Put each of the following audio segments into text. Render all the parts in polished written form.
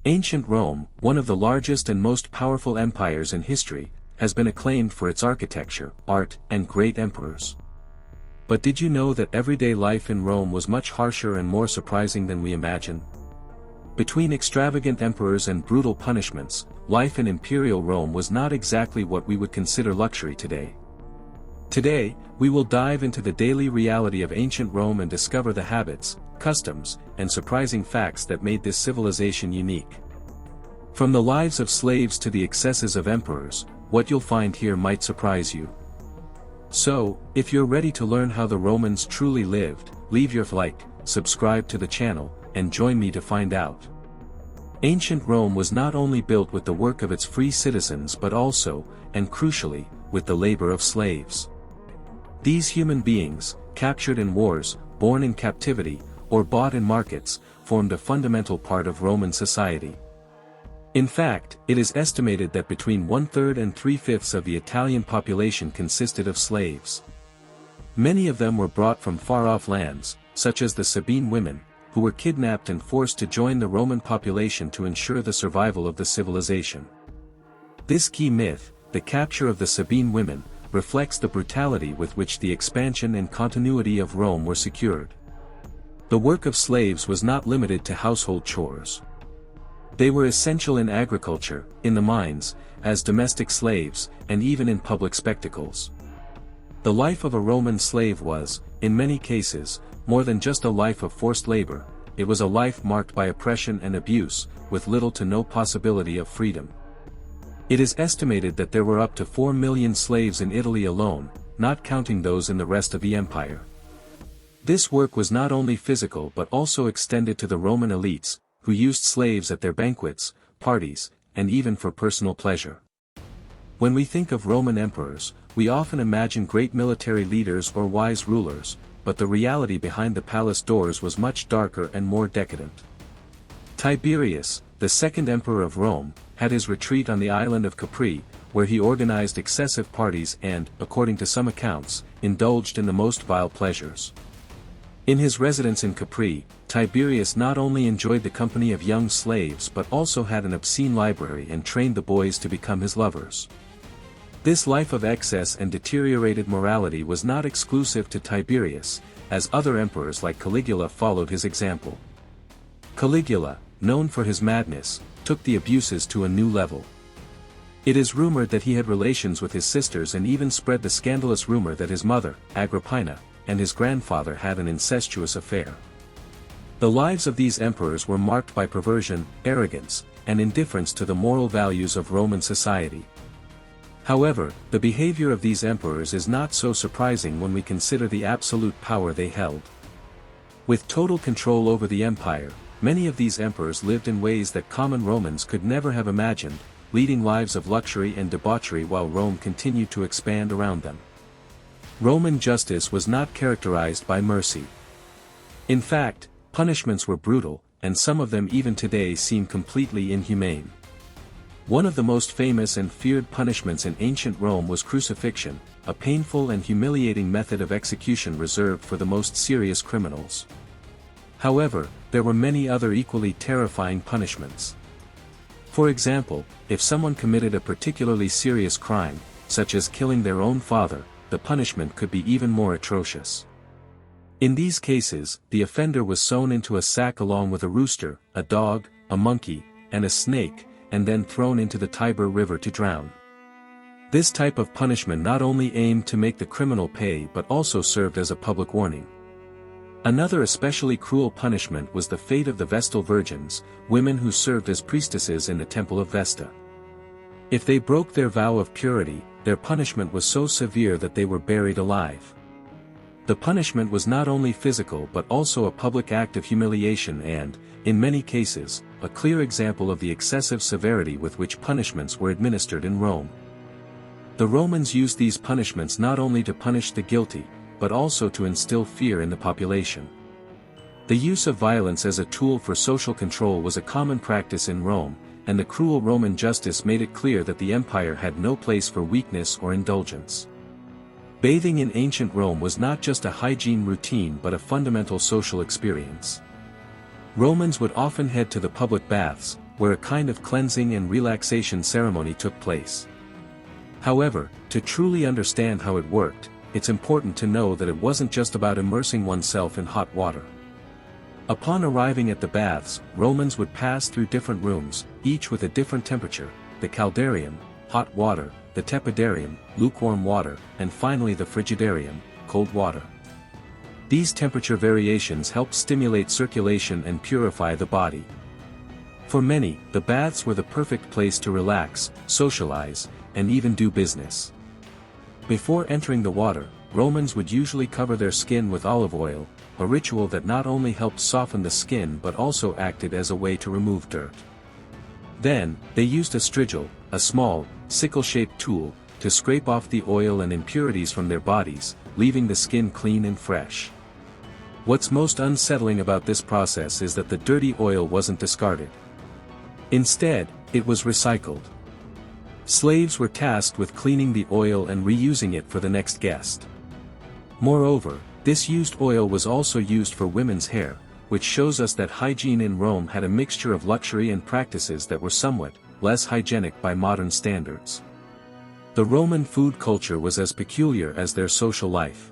Ancient Rome, one of the largest and most powerful empires in history, has been acclaimed for its architecture, art, and great emperors. But did you know that everyday life in Rome was much harsher and more surprising than we imagine? Between extravagant emperors and brutal punishments, life in imperial Rome was not exactly what we would consider luxury today. Today, we will dive into the daily reality of ancient Rome and discover the habits, customs, and surprising facts that made this civilization unique. From the lives of slaves to the excesses of emperors, what you'll find here might surprise you. So, if you're ready to learn how the Romans truly lived, leave your like, subscribe to the channel, and join me to find out. Ancient Rome was not only built with the work of its free citizens but also, and crucially, with the labor of slaves. These human beings, captured in wars, born in captivity, or bought in markets, formed a fundamental part of Roman society. In fact, it is estimated that between 1/3 and 3/5 of the Italian population consisted of slaves. Many of them were brought from far-off lands, such as the Sabine women, who were kidnapped and forced to join the Roman population to ensure the survival of the civilization. This key myth, the capture of the Sabine women, reflects the brutality with which the expansion and continuity of Rome were secured. The work of slaves was not limited to household chores. They were essential in agriculture, in the mines, as domestic slaves, and even in public spectacles. The life of a Roman slave was, in many cases, more than just a life of forced labor, it was a life marked by oppression and abuse, with little to no possibility of freedom. It is estimated that there were up to 4 million slaves in Italy alone, not counting those in the rest of the empire. This work was not only physical but also extended to the Roman elites, who used slaves at their banquets, parties, and even for personal pleasure. When we think of Roman emperors, we often imagine great military leaders or wise rulers, but the reality behind the palace doors was much darker and more decadent. Tiberius, the second emperor of Rome, had his retreat on the island of Capri, where he organized excessive parties and, according to some accounts, indulged in the most vile pleasures. In his residence in Capri, Tiberius not only enjoyed the company of young slaves but also had an obscene library and trained the boys to become his lovers. This life of excess and deteriorated morality was not exclusive to Tiberius, as other emperors like Caligula followed his example. Caligula, known for his madness, took the abuses to a new level. It is rumored that he had relations with his sisters and even spread the scandalous rumor that his mother, Agrippina, and his grandfather had an incestuous affair. The lives of these emperors were marked by perversion, arrogance, and indifference to the moral values of Roman society. However, the behavior of these emperors is not so surprising when we consider the absolute power they held. With total control over the empire, many of these emperors lived in ways that common Romans could never have imagined, leading lives of luxury and debauchery while Rome continued to expand around them. Roman justice was not characterized by mercy. In fact, punishments were brutal, and some of them even today seem completely inhumane. One of the most famous and feared punishments in ancient Rome was crucifixion, a painful and humiliating method of execution reserved for the most serious criminals. However, there were many other equally terrifying punishments. For example, if someone committed a particularly serious crime, such as killing their own father, the punishment could be even more atrocious. In these cases, the offender was sewn into a sack along with a rooster, a dog, a monkey, and a snake, and then thrown into the Tiber River to drown. This type of punishment not only aimed to make the criminal pay but also served as a public warning. Another especially cruel punishment was the fate of the Vestal Virgins, women who served as priestesses in the Temple of Vesta. If they broke their vow of purity, their punishment was so severe that they were buried alive. The punishment was not only physical but also a public act of humiliation and, in many cases, a clear example of the excessive severity with which punishments were administered in Rome. The Romans used these punishments not only to punish the guilty, but also to instill fear in the population. The use of violence as a tool for social control was a common practice in Rome, and the cruel Roman justice made it clear that the empire had no place for weakness or indulgence. Bathing in ancient Rome was not just a hygiene routine but a fundamental social experience. Romans would often head to the public baths, where a kind of cleansing and relaxation ceremony took place. However, to truly understand how it worked, it's important to know that it wasn't just about immersing oneself in hot water. Upon arriving at the baths, Romans would pass through different rooms, each with a different temperature: the caldarium, hot water; the tepidarium, lukewarm water; and finally the frigidarium, cold water. These temperature variations helped stimulate circulation and purify the body. For many, the baths were the perfect place to relax, socialize, and even do business. Before entering the water, Romans would usually cover their skin with olive oil, a ritual that not only helped soften the skin but also acted as a way to remove dirt. Then, they used a strigil, a small, sickle-shaped tool, to scrape off the oil and impurities from their bodies, leaving the skin clean and fresh. What's most unsettling about this process is that the dirty oil wasn't discarded. Instead, it was recycled. Slaves were tasked with cleaning the oil and reusing it for the next guest. Moreover, this used oil was also used for women's hair, which shows us that hygiene in Rome had a mixture of luxury and practices that were somewhat less hygienic by modern standards. The Roman food culture was as peculiar as their social life.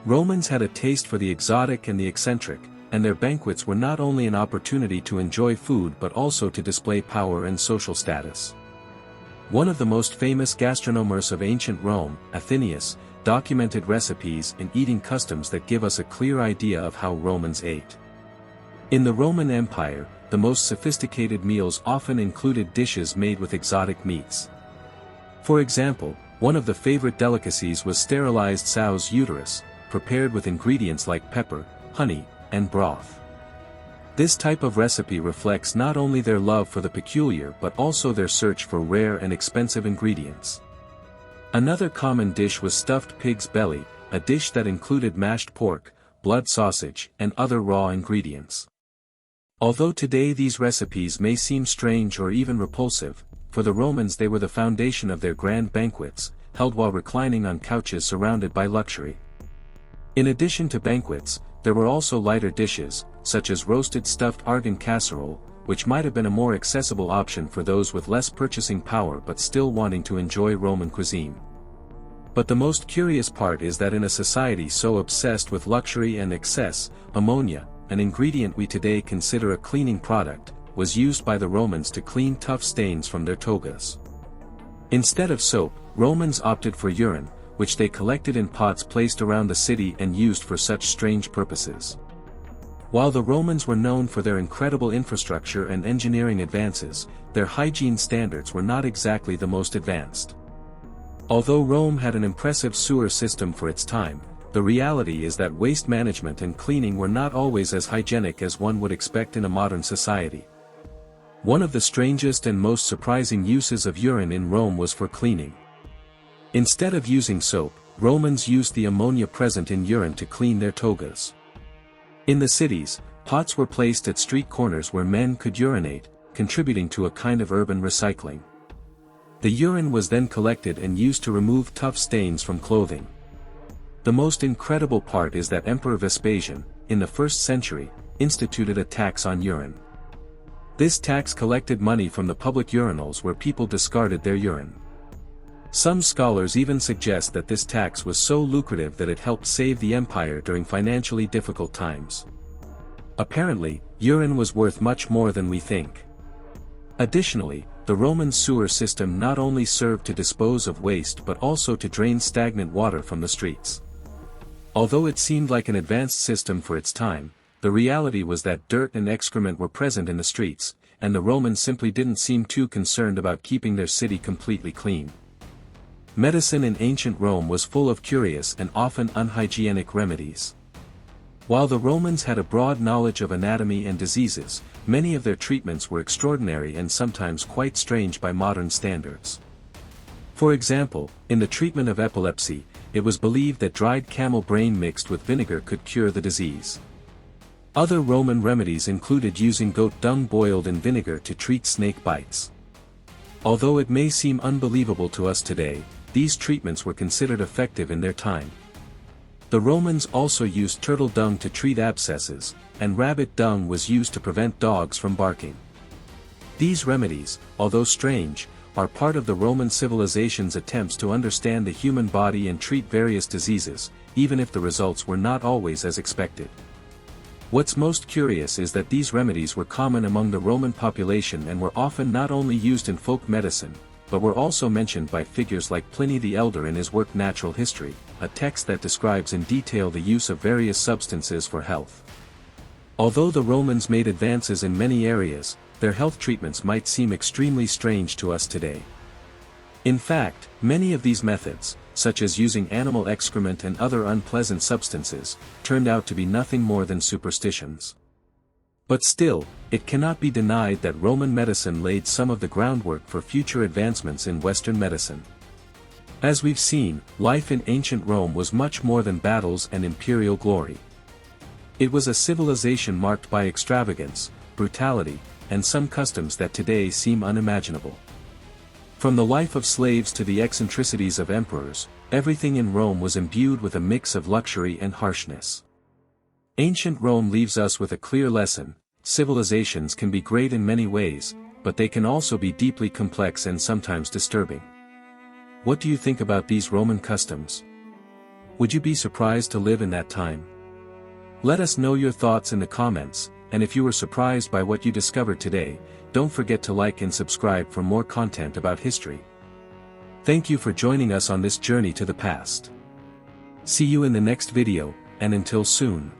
Romans had a taste for the exotic and the eccentric, and their banquets were not only an opportunity to enjoy food but also to display power and social status. One of the most famous gastronomers of ancient Rome, Athenaeus, documented recipes and eating customs that give us a clear idea of how Romans ate. In the Roman Empire, the most sophisticated meals often included dishes made with exotic meats. For example, one of the favorite delicacies was sterilized sow's uterus, prepared with ingredients like pepper, honey, and broth. This type of recipe reflects not only their love for the peculiar but also their search for rare and expensive ingredients. Another common dish was stuffed pig's belly, a dish that included mashed pork, blood sausage, and other raw ingredients. Although today these recipes may seem strange or even repulsive, for the Romans they were the foundation of their grand banquets, held while reclining on couches surrounded by luxury. In addition to banquets, there were also lighter dishes, such as roasted stuffed argan casserole, which might have been a more accessible option for those with less purchasing power but still wanting to enjoy Roman cuisine. But the most curious part is that in a society so obsessed with luxury and excess, ammonia, an ingredient we today consider a cleaning product, was used by the Romans to clean tough stains from their togas. Instead of soap, Romans opted for urine, which they collected in pots placed around the city and used for such strange purposes. While the Romans were known for their incredible infrastructure and engineering advances, their hygiene standards were not exactly the most advanced. Although Rome had an impressive sewer system for its time, the reality is that waste management and cleaning were not always as hygienic as one would expect in a modern society. One of the strangest and most surprising uses of urine in Rome was for cleaning. Instead of using soap, Romans used the ammonia present in urine to clean their togas. In the cities, pots were placed at street corners where men could urinate, contributing to a kind of urban recycling. The urine was then collected and used to remove tough stains from clothing. The most incredible part is that Emperor Vespasian, in the 1st century, instituted a tax on urine. This tax collected money from the public urinals where people discarded their urine. Some scholars even suggest that this tax was so lucrative that it helped save the empire during financially difficult times. Apparently, urine was worth much more than we think. Additionally, the Roman sewer system not only served to dispose of waste but also to drain stagnant water from the streets. Although it seemed like an advanced system for its time, the reality was that dirt and excrement were present in the streets, and the Romans simply didn't seem too concerned about keeping their city completely clean. Medicine in ancient Rome was full of curious and often unhygienic remedies. While the Romans had a broad knowledge of anatomy and diseases, many of their treatments were extraordinary and sometimes quite strange by modern standards. For example, in the treatment of epilepsy, it was believed that dried camel brain mixed with vinegar could cure the disease. Other Roman remedies included using goat dung boiled in vinegar to treat snake bites. Although it may seem unbelievable to us today, these treatments were considered effective in their time. The Romans also used turtle dung to treat abscesses, and rabbit dung was used to prevent dogs from barking. These remedies, although strange, are part of the Roman civilization's attempts to understand the human body and treat various diseases, even if the results were not always as expected. What's most curious is that these remedies were common among the Roman population and were often not only used in folk medicine, but were also mentioned by figures like Pliny the Elder in his work Natural History, a text that describes in detail the use of various substances for health. Although the Romans made advances in many areas, their health treatments might seem extremely strange to us today. In fact, many of these methods, such as using animal excrement and other unpleasant substances, turned out to be nothing more than superstitions. But still, it cannot be denied that Roman medicine laid some of the groundwork for future advancements in Western medicine. As we've seen, life in ancient Rome was much more than battles and imperial glory. It was a civilization marked by extravagance, brutality, and some customs that today seem unimaginable. From the life of slaves to the eccentricities of emperors, everything in Rome was imbued with a mix of luxury and harshness. Ancient Rome leaves us with a clear lesson: civilizations can be great in many ways, but they can also be deeply complex and sometimes disturbing. What do you think about these Roman customs? Would you be surprised to live in that time? Let us know your thoughts in the comments, and if you were surprised by what you discovered today, don't forget to like and subscribe for more content about history. Thank you for joining us on this journey to the past. See you in the next video, and until soon.